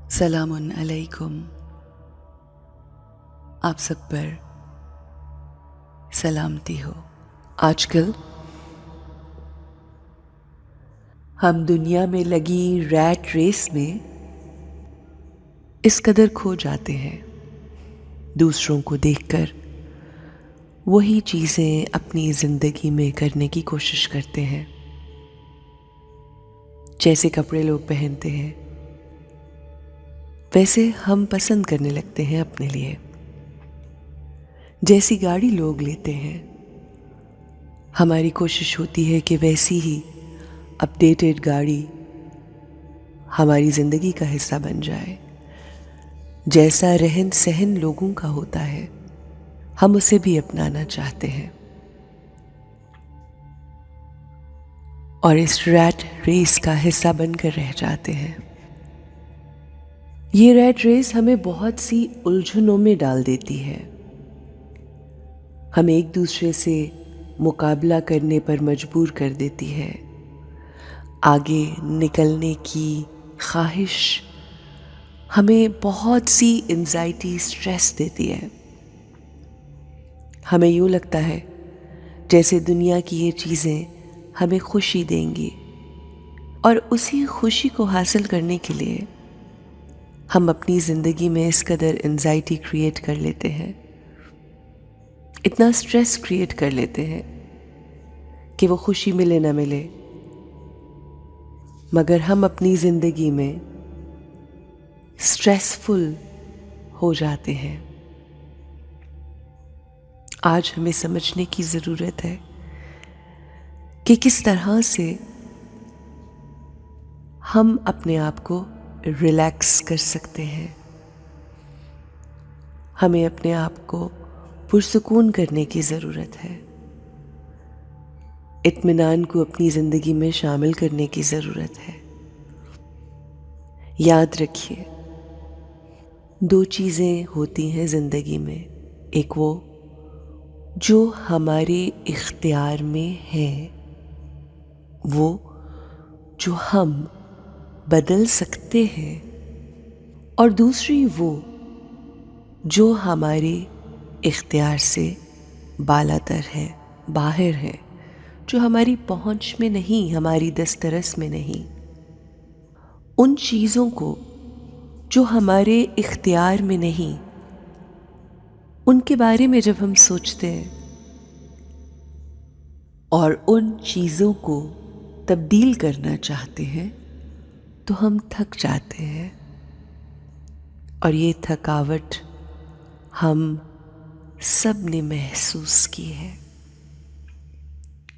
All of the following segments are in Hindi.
सलामुन अलैकुम। आप सब पर सलामती हो। आजकल हम दुनिया में लगी रैट रेस में इस कदर खो जाते हैं, दूसरों को देखकर वही चीज़ें अपनी ज़िंदगी में करने की कोशिश करते हैं। जैसे कपड़े लोग पहनते हैं वैसे हम पसंद करने लगते हैं अपने लिए। जैसी गाड़ी लोग लेते हैं हमारी कोशिश होती है कि वैसी ही अपडेटेड गाड़ी हमारी ज़िंदगी का हिस्सा बन जाए। जैसा रहन सहन लोगों का होता है हम उसे भी अपनाना चाहते हैं और इस रैट रेस का हिस्सा बनकर रह जाते हैं। ये रैट रेस हमें बहुत सी उलझनों में डाल देती है। हम एक दूसरे से मुकाबला करने पर मजबूर कर देती है। आगे निकलने की ख्वाहिश हमें बहुत सी एंजाइटी स्ट्रेस देती है। हमें यूँ लगता है जैसे दुनिया की ये चीज़ें हमें खुशी देंगी और उसी खुशी को हासिल करने के लिए हम अपनी ज़िंदगी में इस कदर एंजाइटी क्रिएट कर लेते हैं, इतना स्ट्रेस क्रिएट कर लेते हैं कि वो खुशी मिले ना मिले, मगर हम अपनी ज़िंदगी में स्ट्रेसफुल हो जाते हैं। आज हमें समझने की ज़रूरत है कि किस तरह से हम अपने आप को रिलैक्स कर सकते हैं। हमें अपने आप को पुरसुकून करने की ज़रूरत है। इत्मीनान को अपनी ज़िंदगी में शामिल करने की ज़रूरत है। याद रखिए, दो चीज़ें होती हैं ज़िंदगी में। एक वो जो हमारे इख्तियार में है, वो जो हम बदल सकते हैं, और दूसरी वो जो हमारे इख्तियार से बालातर है, बाहर है, जो हमारी पहुंच में नहीं, हमारी दस्तरस में नहीं। उन चीज़ों को जो हमारे इख्तियार में नहीं, उनके बारे में जब हम सोचते हैं और उन चीज़ों को तब्दील करना चाहते हैं तो हम थक जाते हैं। और ये थकावट हम सब ने महसूस की है।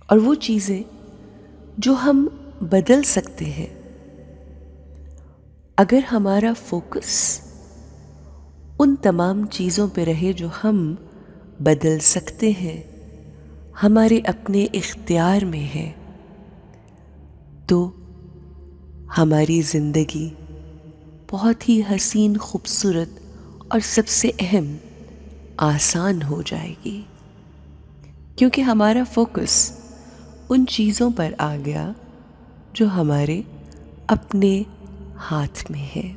और वो चीज़ें जो हम बदल सकते हैं, अगर हमारा फोकस उन तमाम चीज़ों पे रहे जो हम बदल सकते हैं, हमारे अपने इख्तियार में है, तो हमारी ज़िंदगी बहुत ही हसीन, खूबसूरत और सबसे अहम आसान हो जाएगी। क्योंकि हमारा फोकस उन चीज़ों पर आ गया जो हमारे अपने हाथ में है।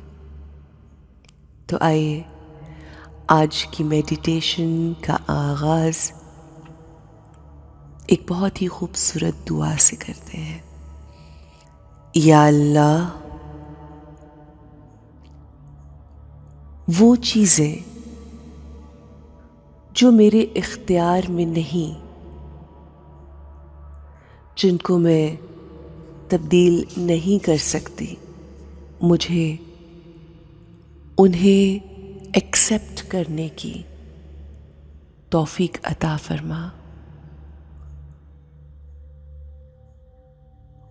तो आइए आज की मेडिटेशन का आगाज़ एक बहुत ही खूबसूरत दुआ से करते हैं। या अल्लाह, वो चीज़ें जो मेरे इख्तियार में नहीं, जिनको मैं तब्दील नहीं कर सकती, मुझे उन्हें एक्सेप्ट करने की तौफीक अता फरमा।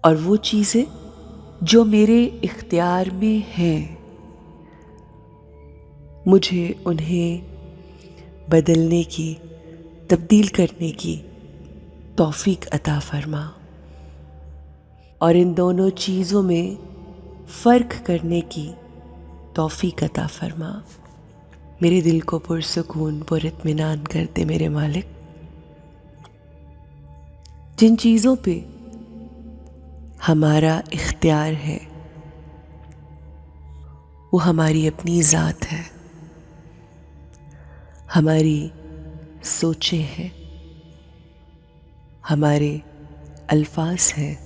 और वो चीज़ें जो मेरे इख्तियार में हैं, मुझे उन्हें बदलने की, तब्दील करने की तौफीक अता फरमा। और इन दोनों चीज़ों में फ़र्क करने की तौफीक अता फरमा। मेरे दिल को पुरसुकून, पुरित्मीनान कर दे मेरे मालिक। जिन चीज़ों पे हमारा इख्तियार है वो हमारी अपनी ज़ात है, हमारी सोचें हैं, हमारे अल्फाज हैं,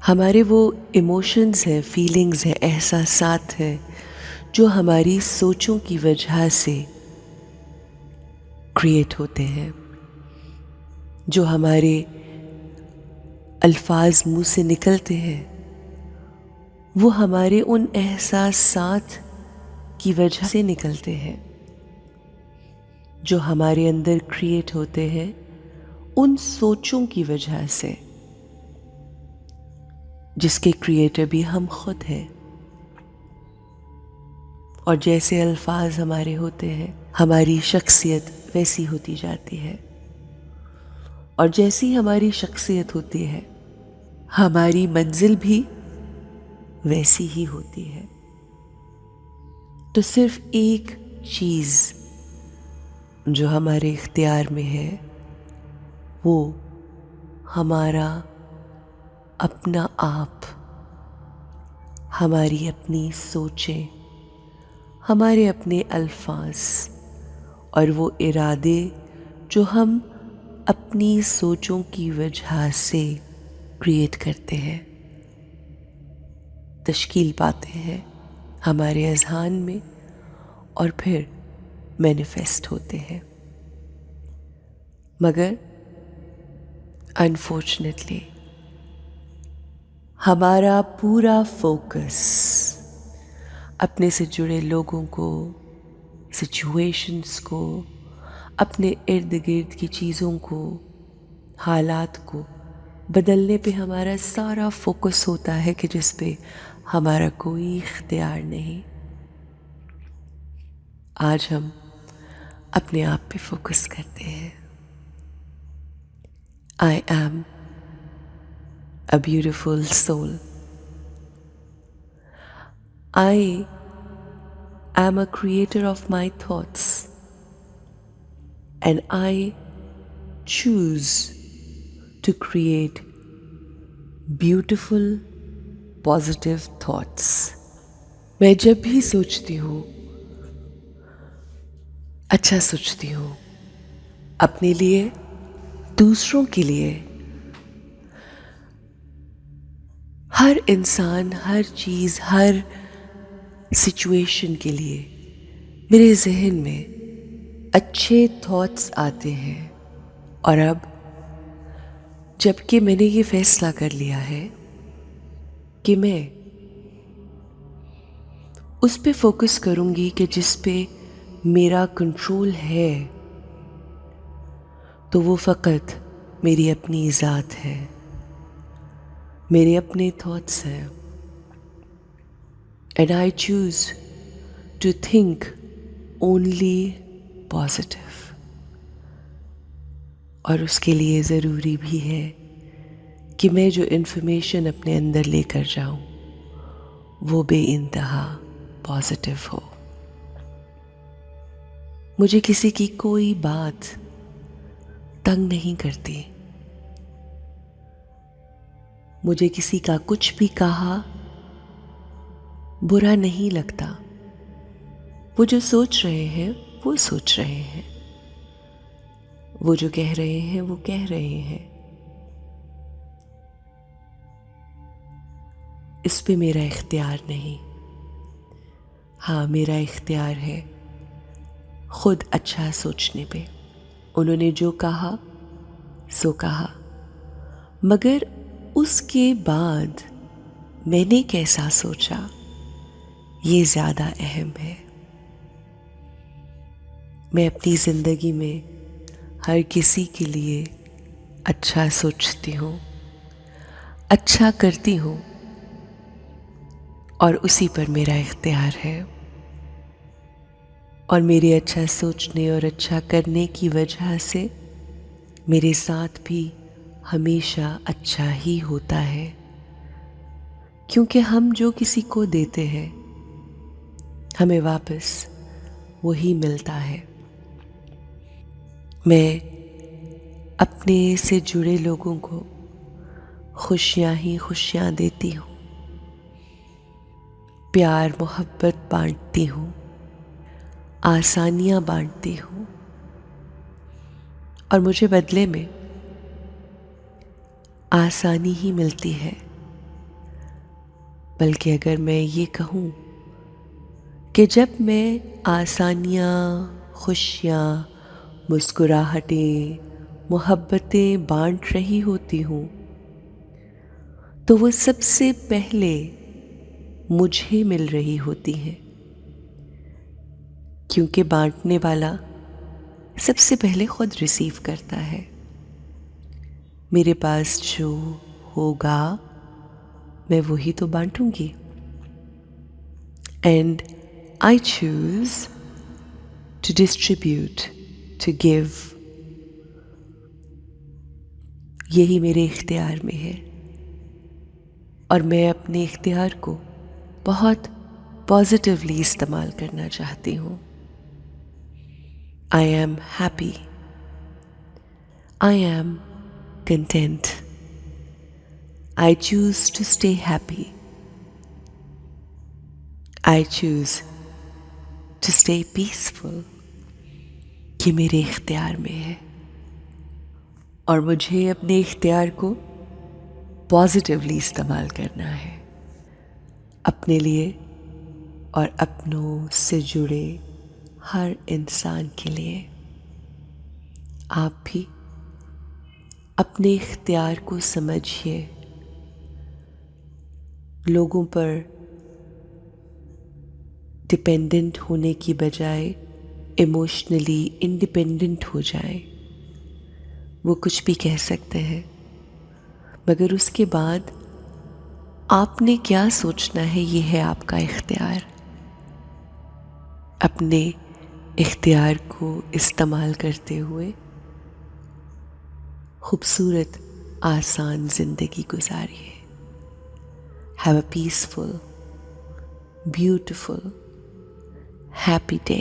हमारे वो इमोशंस हैं, फीलिंग्स हैं, एहसासात हैं जो हमारी सोचों की वजह से क्रिएट होते हैं, जो हमारे अल्फाज मुंह से निकलते हैं, वो हमारे उन एहसासात की वजह से निकलते हैं जो हमारे अंदर क्रिएट होते हैं उन सोचों की वजह से, जिसके क्रिएटर भी हम खुद हैं। और जैसे अल्फाज हमारे होते हैं, हमारी शख्सियत वैसी होती जाती है, और जैसी हमारी शख्सियत होती है, हमारी मंजिल भी वैसी ही होती है। तो सिर्फ एक चीज़ जो हमारे इख्तियार में है, वो हमारा अपना आप, हमारी अपनी सोचें, हमारे अपने अल्फाज और वो इरादे जो हम अपनी सोचों की वजह से क्रिएट करते हैं, तश्कील पाते हैं हमारे अज़हान में और फिर मैनिफेस्ट होते हैं। मगर अनफॉर्चुनेटली हमारा पूरा फोकस अपने से जुड़े लोगों को, सिचुएशंस को, अपने इर्द गिर्द की चीज़ों को, हालात को बदलने पे हमारा सारा फोकस होता है कि जिस पे हमारा कोई इख्तियार नहीं। आज हम अपने आप पे फोकस करते हैं। I am a beautiful soul. I am a creator of my thoughts, and I choose to create beautiful, positive thoughts. मैं जब भी सोचती हूँ, अच्छा सोचती हूँ, अपने लिए, दूसरों के लिए, हर इंसान, हर चीज़, हर सिचुएशन के लिए मेरे जहन में अच्छे थॉट्स आते हैं। और अब जबकि मैंने ये फैसला कर लिया है कि मैं उस पे फोकस करूँगी कि जिस पे मेरा कंट्रोल है, तो वो फ़कत मेरी अपनी ज़ात है, मेरे अपने थॉट्स हैं। And I choose to think only positive. और उसके लिए ज़रूरी भी है कि मैं जो इन्फॉर्मेशन अपने अंदर लेकर जाऊं वो बेइंतहा पॉजिटिव हो। मुझे किसी की कोई बात तंग नहीं करती। मुझे किसी का कुछ भी कहा बुरा नहीं लगता। वो जो सोच रहे हैं वो सोच रहे हैं, वो जो कह रहे हैं वो कह रहे हैं। इस पे मेरा इख्तियार नहीं। हाँ, मेरा इख्तियार है खुद अच्छा सोचने पे। उन्होंने जो कहा सो कहा, मगर उसके बाद मैंने कैसा सोचा ये ज़्यादा अहम है। मैं अपनी ज़िंदगी में हर किसी के लिए अच्छा सोचती हूँ, अच्छा करती हूँ, और उसी पर मेरा इख्तियार है। और मेरे अच्छा सोचने और अच्छा करने की वजह से मेरे साथ भी हमेशा अच्छा ही होता है, क्योंकि हम जो किसी को देते हैं हमें वापस वही मिलता है। मैं अपने से जुड़े लोगों को खुशियाँ ही खुशियाँ देती हूँ, प्यार मोहब्बत बांटती हूँ, आसानियाँ बांटती हूँ, और मुझे बदले में आसानी ही मिलती है। बल्कि अगर मैं ये कहूँ कि जब मैं आसानियाँ, खुशियाँ, मुस्कुराहटें, मोहब्बतें बांट रही होती हूँ, तो वो सबसे पहले मुझे मिल रही होती हैं, क्योंकि बांटने वाला सबसे पहले खुद रिसीव करता है। मेरे पास जो होगा मैं वही तो बांटूंगी। And I choose to distribute, to give. यही मेरे इख्तियार में है, और मैं अपने इख्तियार को बहुत पॉजिटिवली इस्तेमाल करना चाहती हूँ। I am happy, I am content, I choose to stay happy, I choose to stay peaceful. ये मेरे इख्तियार में है, और मुझे अपने इख्तियार को पॉजिटिवली इस्तेमाल करना है, अपने लिए और अपनों से जुड़े हर इंसान के लिए। आप भी अपने इख्तियार को समझिए, लोगों पर डिपेंडेंट होने की बजाय इमोशनली इंडिपेंडेंट हो जाए। वो कुछ भी कह सकते हैं, मगर उसके बाद आपने क्या सोचना है, ये है आपका इख्तियार। अपने इख्तियार को इस्तेमाल करते हुए खूबसूरत आसान ज़िंदगी गुजारिए। Have a peaceful, beautiful, happy day.